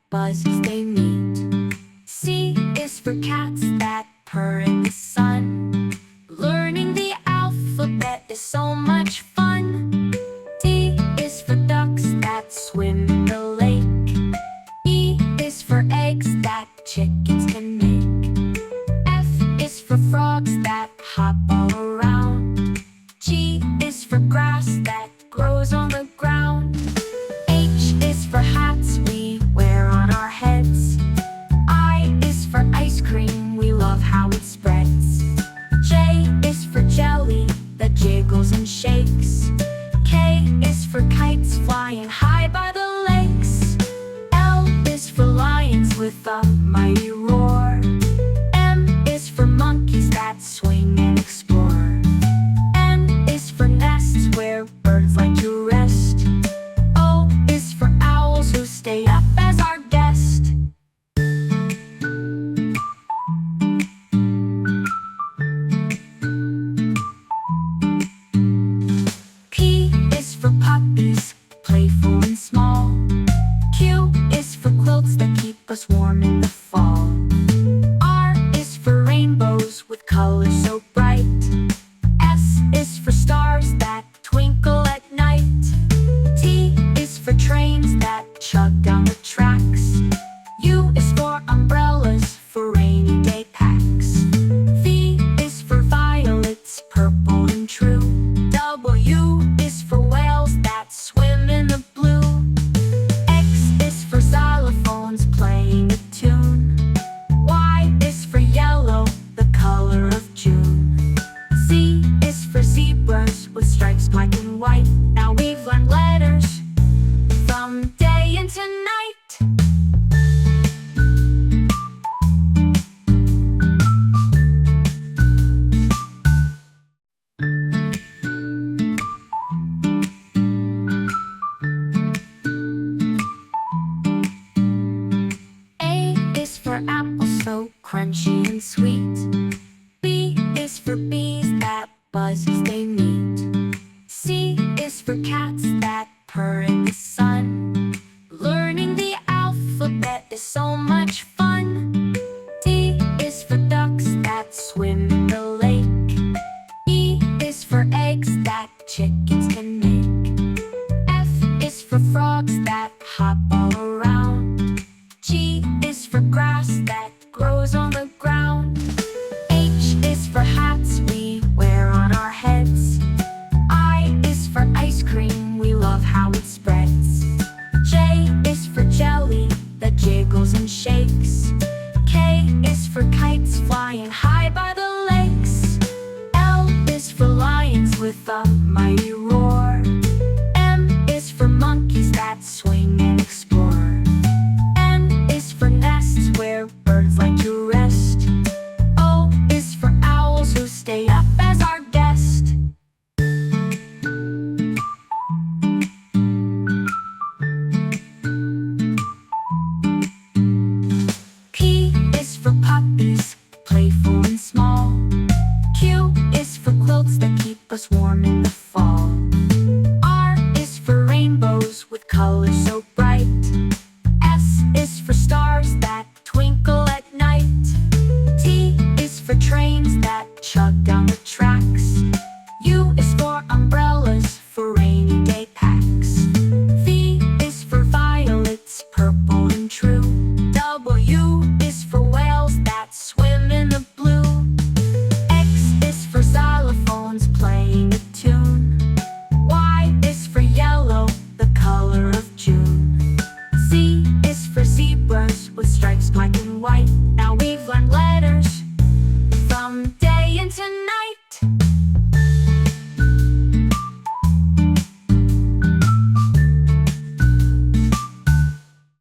buzz as they meet. C is for cats that purr in the sun. Learning the alphabet is so much fun. D is for ducks that swim in the lake. E is for eggs that chickens can make. F is for frogs that hop all around. G is for grass that grows on the ground. H is for hats we wear on our heads. I is for ice cream, we love how it spreads. J is for jelly that jiggles and shakes. K is for kites flying high by the lakes. L is for lions with a mighty roar. M is for monkeys that swing and explore. N is for nests where birds like to rest. O is for owls who stay up as our guest. P is for puppies, playful and small. Q is for quilts that keep us warm in the fall. R is for rainbows with colors so bright. S is for stars that twinkle at night. T is for trains that chug down the tracks. U is for umbrellas for rainy day packs. V is for violets, purple and true. W is for whales that swim in the blue. X is for xylophones playing a tune. Y is for yellow, the color of June. Z is for zebras with stripes black and white. Now we've learned letters from day into night. A is for apple so crunchy and sweet. B is for bees that buzz as they